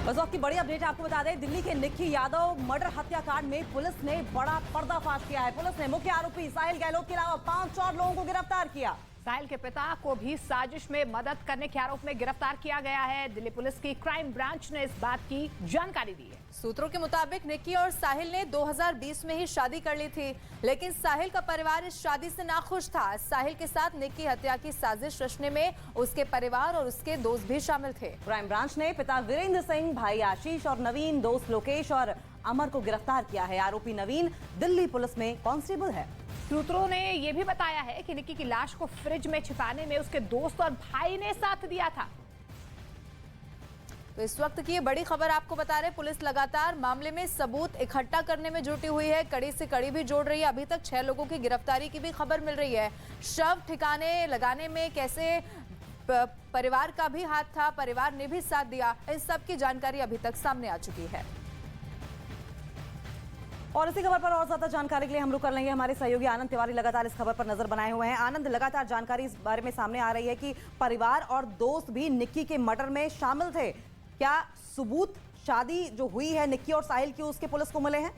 बस वक्त की बड़ी अपडेट आपको बता दें, दिल्ली के निक्की यादव मर्डर हत्याकांड में पुलिस ने बड़ा पर्दाफाश किया है। पुलिस ने मुख्य आरोपी साहिल गहलोत के अलावा 5 और लोगों को गिरफ्तार किया। साहिल के पिता को भी साजिश में मदद करने के आरोप में गिरफ्तार किया गया है। दिल्ली पुलिस की क्राइम ब्रांच ने इस बात की जानकारी दी है। सूत्रों के मुताबिक निक्की और साहिल ने 2020 में ही शादी कर ली थी, लेकिन साहिल का परिवार इस शादी से नाखुश था। साहिल के साथ निक्की हत्या की साजिश रचने में उसके परिवार और उसके दोस्त भी शामिल थे। क्राइम ब्रांच ने पिता वीरेंद्र सिंह, भाई आशीष और नवीन, दोस्त लोकेश और अमर को गिरफ्तार किया है। आरोपी नवीन दिल्ली पुलिस में कांस्टेबल है। सूत्रों ने यह भी बताया है कि निक्की की लाश को फ्रिज में छिपाने में उसके दोस्त और भाई ने साथ दिया था। तो इस वक्त की बड़ी खबर आपको बता रहे, पुलिस लगातार मामले में सबूत इकट्ठा करने में जुटी हुई है, कड़ी से कड़ी भी जोड़ रही है। अभी तक 6 लोगों की गिरफ्तारी की भी खबर मिल रही है। शव ठिकाने लगाने में कैसे परिवार का भी हाथ था, परिवार ने भी साथ दिया, इस सब की जानकारी अभी तक सामने आ चुकी है। और इसी खबर पर और ज्यादा जानकारी के लिए हम रुक कर लेंगे। हमारे सहयोगी आनंद तिवारी लगातार इस खबर पर नजर बनाए हुए हैं। आनंद, लगातार जानकारी इस बारे में सामने आ रही है कि परिवार और दोस्त भी निक्की के मर्डर में शामिल थे। क्या सबूत शादी जो हुई है निक्की और साहिल की उसके पुलिस को मिले हैं?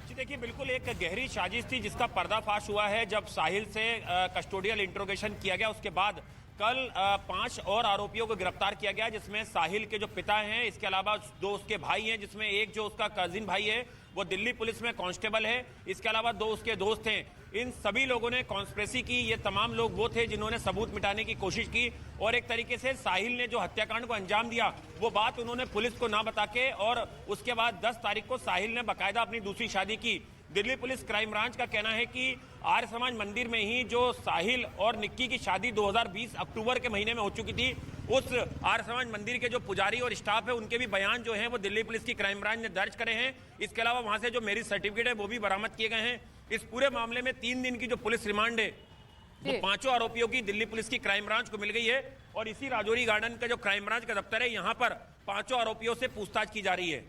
जी देखिए, बिल्कुल एक गहरी साजिश थी जिसका पर्दाफाश हुआ है जब साहिल से कस्टोडियल इंट्रोगेशन किया गया। उसके बाद कल 5 और आरोपियों को गिरफ्तार किया गया, जिसमें साहिल के जो पिता हैं, इसके अलावा 2 उसके भाई हैं, जिसमें एक जो उसका कजिन भाई है वो दिल्ली पुलिस में कांस्टेबल है। इसके अलावा 2 उसके दोस्त हैं। इन सभी लोगों ने कॉन्स्पिरेसी की। ये तमाम लोग वो थे जिन्होंने सबूत मिटाने की कोशिश की और एक तरीके से साहिल ने जो हत्याकांड को अंजाम दिया वो बात उन्होंने पुलिस को ना बता के, और उसके बाद 10 तारीख को साहिल ने बाकायदा अपनी दूसरी शादी की। दिल्ली पुलिस क्राइम ब्रांच का कहना है कि आर्य समाज मंदिर में ही जो साहिल और निक्की की शादी 2020 अक्टूबर के महीने में हो चुकी थी, उस आर्य समाज मंदिर के जो पुजारी और स्टाफ है उनके भी बयान जो हैं वो दिल्ली पुलिस की क्राइम ब्रांच ने दर्ज करे हैं। इसके अलावा वहां से जो मैरिज सर्टिफिकेट है वो भी बरामद किए गए हैं। इस पूरे मामले में 3 दिन की जो पुलिस रिमांड है वो 5 आरोपियों की दिल्ली पुलिस की क्राइम ब्रांच को मिल गई है। और इसी राजौरी गार्डन का जो क्राइम ब्रांच का दफ्तर है, यहाँ पर 5 आरोपियों से पूछताछ की जा रही है।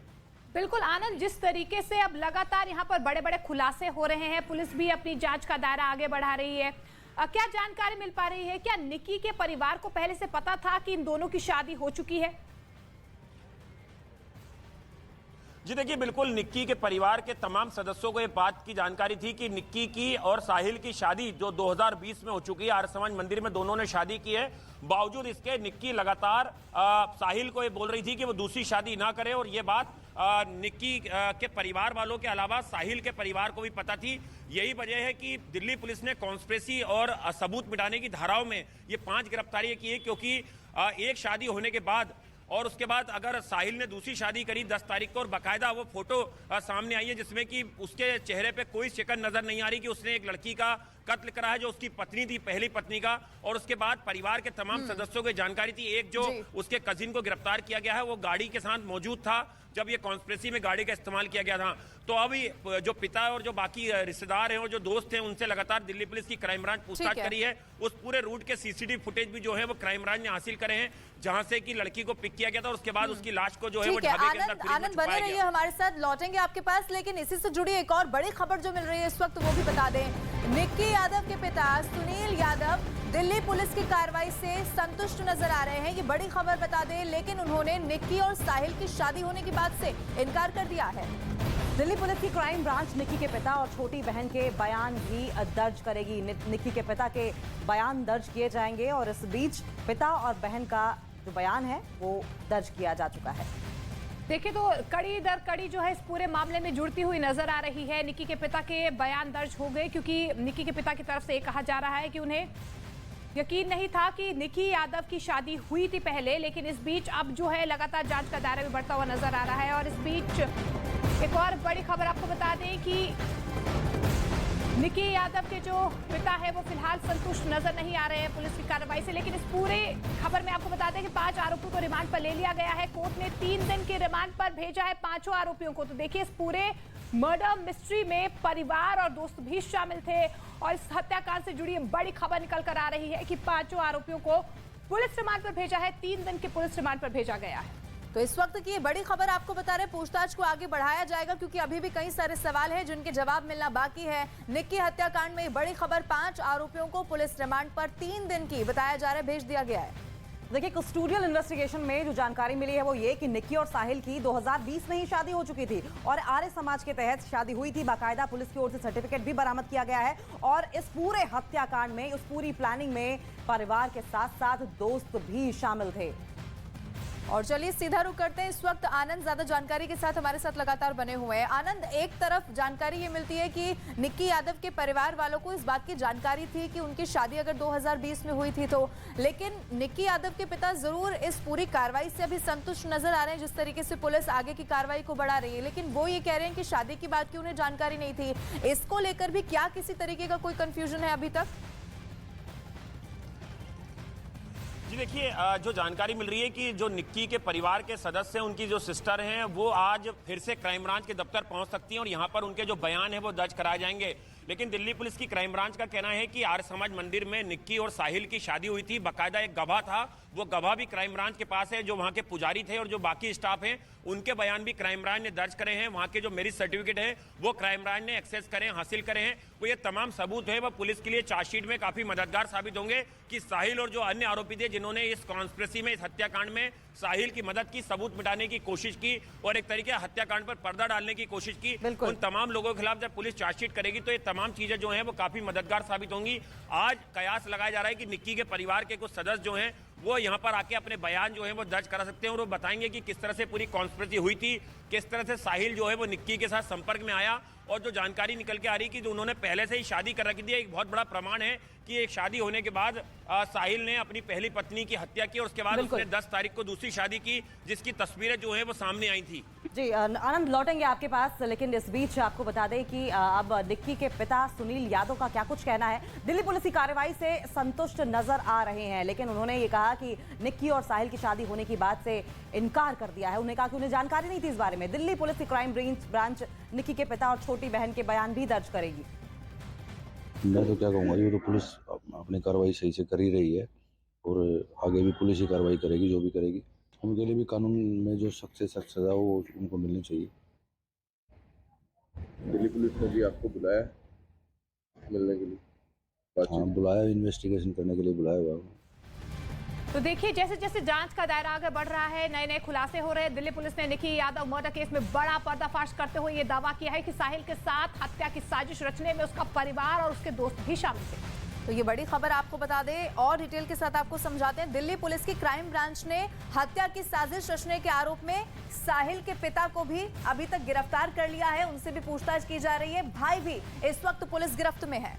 बिल्कुल आनंद, जिस तरीके से अब लगातार यहाँ पर बड़े बड़े खुलासे हो रहे हैं, पुलिस भी अपनी जांच का दायरा आगे बढ़ा रही है। क्या जानकारी मिल पा रही है? क्या निक्की के परिवार को पहले से पता था कि इन दोनों की शादी हो चुकी है? जी देखिए, बिल्कुल निक्की के परिवार के तमाम सदस्यों को ये बात की जानकारी थी कि निक्की की और साहिल की शादी जो 2020 में हो चुकी है, आर्य समाज मंदिर में दोनों ने शादी की है। बावजूद इसके निक्की लगातार साहिल को ये बोल रही थी कि वो दूसरी शादी ना करे, और ये बात निक्की के परिवार वालों के अलावा साहिल के परिवार को भी पता थी। यही वजह है कि दिल्ली पुलिस ने कॉन्स्पिरेसी और सबूत मिटाने की धाराओं में ये 5 गिरफ्तारियां की है, क्योंकि एक शादी होने के बाद और उसके बाद अगर साहिल ने दूसरी शादी करी 10 तारीख को, और बाकायदा वो फोटो सामने आई है जिसमें कि उसके चेहरे पे कोई शिकन नजर नहीं आ रही कि उसने एक लड़की का कत्ल करा है जो उसकी पत्नी थी, पहली पत्नी का। और उसके बाद परिवार के तमाम सदस्यों को जानकारी थी। एक जो उसके कजिन को गिरफ्तार किया गया है वो गाड़ी के साथ मौजूद था जब ये कॉन्स्पिरेसी में गाड़ी का इस्तेमाल किया गया था। तो अभी जो पिता और जो बाकी रिश्तेदार हैं और जो दोस्त हैं उनसे लगातार दिल्ली पुलिस की क्राइम ब्रांच पूछताछ करी है। उस पूरे रूट के सीसीटीवी फुटेज भी जो है वो क्राइम ब्रांच ने हासिल करे हैं, जहां से कि लड़की को पिक किया गया था और उसके बाद उसकी लाश को जो है वो ढाबे के अंदर फ्रिज में बने रहिए हमारे साथ, लौटेंगे आपके पास। लेकिन इसी से जुड़ी एक और बड़ी खबर जो मिल रही है इस वक्त वो भी बता दें। निक्की यादव के पिता सुनील यादव दिल्ली पुलिस की कार्रवाई से संतुष्ट नजर आ रहे हैं। ये बड़ी खबर बता दें, लेकिन उन्होंने निक्की और साहिल की शादी होने की बात से इनकार कर दिया है। दिल्ली पुलिस की क्राइम ब्रांच निक्की के पिता और छोटी बहन के बयान भी दर्ज करेगी। निक्की के पिता के बयान दर्ज किए जाएंगे और इस बीच पिता और बहन का जो बयान है वो दर्ज किया जा चुका है। देखिए, तो कड़ी दर कड़ी जो है इस पूरे मामले में जुड़ती हुई नजर आ रही है। निक्की के पिता के बयान दर्ज हो गए, क्योंकि निक्की के पिता की तरफ से ये कहा जा रहा है कि उन्हें यकीन नहीं था कि निक्की यादव की शादी हुई थी पहले, लेकिन इस बीच अब जो है लगातार जांच का दायरा भी बढ़ता हुआ नजर आ रहा है। और इस बीच एक और बड़ी खबर आपको बता दें कि निक्की यादव के जो पिता है वो फिलहाल संतुष्ट नजर नहीं आ रहे हैं पुलिस की कार्रवाई से। लेकिन इस पूरे खबर में आपको बता दें कि 5 आरोपियों को रिमांड पर ले लिया गया है। कोर्ट ने 3 दिन के रिमांड पर भेजा है 5 आरोपियों को। तो देखिए, इस पूरे मर्डर मिस्ट्री में परिवार और दोस्त भी शामिल थे, और इस हत्याकांड से जुड़ी बड़ी खबर निकल कर आ रही है कि 5 आरोपियों को पुलिस रिमांड पर भेजा है, 3 दिन के पुलिस रिमांड पर भेजा गया है। तो इस वक्त की ये बड़ी खबर आपको बता रहे, पूछताछ को आगे बढ़ाया जाएगा क्योंकि अभी भी कई सारे सवाल हैं जिनके जवाब मिलना बाकी है। निक्की हत्याकांड में ये बड़ी खबर, 5 आरोपियों को पुलिस रिमांड पर 3 दिन की बताया जा रहा है भेज दिया गया है। देखिए, कस्टोडियल इन्वेस्टिगेशन में जो जानकारी मिली है वो ये कि निक्की और साहिल की 2020 में ही शादी हो चुकी थी और आर्य समाज के तहत शादी हुई थी। बाकायदा पुलिस की ओर से सर्टिफिकेट भी बरामद किया गया है और इस पूरे हत्याकांड में, उस पूरी प्लानिंग में परिवार के साथ साथ दोस्त भी शामिल थे। और चलिए सीधा रुख करते हैं। इस वक्त आनंद ज्यादा जानकारी के साथ हमारे साथ लगातार बने हुए हैं। आनंद, एक तरफ जानकारी ये मिलती है कि निक्की यादव के परिवार वालों को इस बात की जानकारी थी कि उनकी शादी अगर 2020 में हुई थी तो, लेकिन निक्की यादव के पिता जरूर इस पूरी कार्रवाई से अभी संतुष्ट नजर आ रहे हैं जिस तरीके से पुलिस आगे की कार्रवाई को बढ़ा रही है, लेकिन वो ये कह रहे हैं कि शादी की बात की उन्हें जानकारी नहीं थी। इसको लेकर भी क्या किसी तरीके का कोई कंफ्यूजन है अभी तक? जी देखिए, जो जानकारी मिल रही है कि जो निक्की के परिवार के सदस्य हैं, उनकी जो सिस्टर हैं, वो आज फिर से क्राइम ब्रांच के दफ्तर पहुंच सकती हैं और यहां पर उनके जो बयान है वो दर्ज कराए जाएंगे। लेकिन दिल्ली पुलिस की क्राइम ब्रांच का कहना है कि आर्य समाज मंदिर में निक्की और साहिल की शादी हुई थी। बाकायदा एक गवाह था, वो गवाह भी क्राइम ब्रांच के पास है। जो वहां के पुजारी थे और जो बाकी स्टाफ हैं, उनके बयान भी क्राइम ब्रांच ने दर्ज करे हैं। वहां के जो मैरिज सर्टिफिकेट है वो क्राइम ब्रांच ने एक्सेस करे, हासिल करे हैं। वो ये तमाम सबूत है वो पुलिस के लिए चार्जशीट में काफी मददगार साबित होंगे कि साहिल और जो अन्य आरोपी थे जिन्होंने इस कॉन्स्पिरेसी में, इस हत्याकांड में साहिल की मदद की, सबूत मिटाने की कोशिश की और एक तरीके हत्याकांड पर पर्दा डालने की कोशिश की, उन तमाम लोगों के खिलाफ जब पुलिस चार्जशीट करेगी तो ये तमाम चीजें जो हैं वो काफी मददगार साबित होंगी। आज कयास लगाया जा रहा है कि निक्की के परिवार के कुछ सदस्य जो हैं वो यहाँ पर आके अपने बयान जो है वो दर्ज करा सकते हैं और वो बताएंगे कि किस तरह से पूरी कॉन्स्पिरेसी हुई थी, किस तरह से साहिल जो है वो निक्की के साथ संपर्क में आया और जो जानकारी निकल के आ रही कि जो उन्होंने पहले से ही शादी कर रखी थी। एक बहुत बड़ा प्रमाण है कि एक शादी होने के बाद साहिल ने अपनी पहली पत्नी की हत्या की और उसके बाद उसने 10 तारीख को दूसरी शादी की, जिसकी तस्वीरें जो है वो सामने आई थी। जी आनंद, लौटेंगे आपके पास, लेकिन इस बीच आपको बता दें कि अब निक्की के पिता सुनील यादव का क्या कुछ कहना है। दिल्ली पुलिस की कार्रवाई से संतुष्ट नजर आ रहे हैं, लेकिन उन्होंने ये कहा कि निक्की और साहिल की शादी होने की बात से इनकार कर दिया है। उन्होंने कहा कि उन्हें जानकारी नहीं थी इस बारे में। दिल्ली पुलिस की क्राइम ब्रांच निक्की के पिता और छोटी बहन के बयान भी दर्ज करेगी। मैं तो क्या कहूँगा, ये तो पुलिस अपनी कार्रवाई सही से कर ही रही है और आगे भी पुलिस ही कार्रवाई करेगी, जो भी करेगी। उनके लिए भी कानून में जो सख्त से सख्त सजा हो वो उनको मिलनी चाहिए। दिल्ली पुलिस ने भी आपको बुलाया मिलने के लिए? हाँ, बुलाया, इन्वेस्टिगेशन करने के लिए बुलाया हुआ है। तो देखिए, जैसे जैसे जांच का दायरा आगे बढ़ रहा है, नए नए खुलासे हो रहे हैं। दिल्ली पुलिस ने निक्की यादव मर्डर केस में बड़ा पर्दाफाश करते हुए ये दावा किया है कि साहिल के साथ हत्या की साजिश रचने में उसका परिवार और उसके दोस्त भी शामिल थे। तो ये बड़ी खबर आपको बता दें और डिटेल के साथ आपको समझाते हैं। दिल्ली पुलिस की क्राइम ब्रांच ने हत्या की साजिश रचने के आरोप में साहिल के पिता को भी अभी तक गिरफ्तार कर लिया है। उनसे भी पूछताछ की जा रही है। भाई भी इस वक्त पुलिस गिरफ्त में है।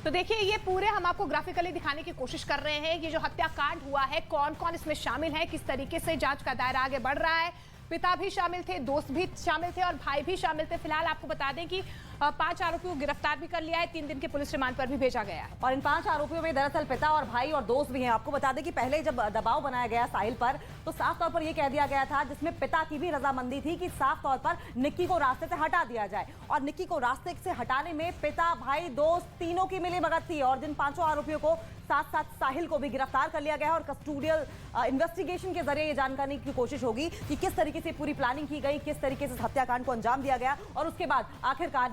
तो देखिए, ये पूरे हम आपको ग्राफिकली दिखाने की कोशिश कर रहे हैं। ये जो हत्याकांड हुआ है, कौन कौन इसमें शामिल है, किस तरीके से जांच का दायरा आगे बढ़ रहा है। पिता भी शामिल थे, दोस्त भी शामिल थे और भाई भी शामिल थे। फिलहाल आपको बता दें कि 5 आरोपियों को गिरफ्तार भी कर लिया है, 3 दिन के पुलिस रिमांड पर भी भेजा गया है। और इन 5 आरोपियों में दरअसल पिता और भाई और दोस्त भी हैं। आपको बता दें कि पहले जब दबाव बनाया गया साहिल पर तो साफ तौर पर यह कह दिया गया था, जिसमें पिता की भी रजामंदी थी, कि साफ तौर पर निक्की को रास्ते से हटा दिया जाए। और निक्की को रास्ते से हटाने में पिता, भाई, दोस्त तीनों की मिलीभगत थी और जिन 5 आरोपियों को साथ साथ साहिल को भी गिरफ्तार कर लिया गया और कस्टोडियल इन्वेस्टिगेशन के जरिए ये जानने की कोशिश होगी कि किस तरीके से पूरी प्लानिंग की गई, किस तरीके से हत्याकांड को अंजाम दिया गया और उसके बाद आखिरकार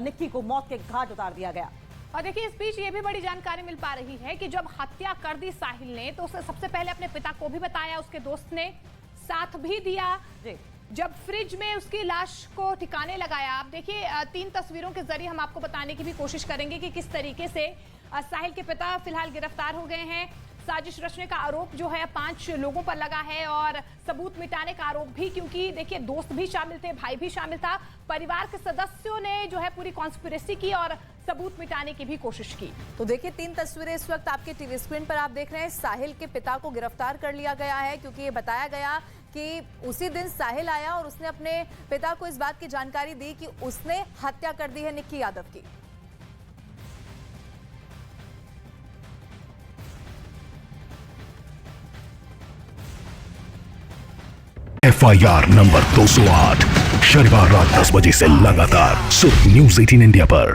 निक्की को मौत के घाट उतार दिया गया। और देखिए, इस बीच ये भी बड़ी जानकारी मिल पा रही है कि जब हत्या कर दी साहिल ने तो उसे सबसे पहले अपने पिता को भी बताया, उसके दोस्त ने साथ भी दिया। जब फ्रिज में उसकी लाश को ठिकाने लगाया, आप देखिए 3 तस्वीरों के जरिए हम आपको बताने की भी कोशिश करेंगे कि किस तरीके से साहिल के पिता फिलहाल गिरफ्तार हो गए हैं। साजिश रचने का आरोप जो है 5 लोगों पर लगा है और सबूत मिटाने का आरोप भी, क्योंकि देखिए दोस्त भी शामिल थे, भाई भी शामिल था। परिवार के सदस्यों ने जो है पूरी कॉन्स्पिरेसी की और सबूत मिटाने की भी कोशिश की। तो देखिए 3 तस्वीरें इस वक्त आपके टीवी स्क्रीन पर आप देख रहे हैं। साहिल के पिता को गिरफ्तार कर लिया गया है क्योंकि ये बताया गया कि उसी दिन साहिल आया और उसने अपने पिता को इस बात की जानकारी दी कि उसने हत्या कर दी है निक्की यादव की। FIR नंबर 208 शनिवार रात 10 बजे से लगातार सिर्फ न्यूज़ 18 इंडिया पर।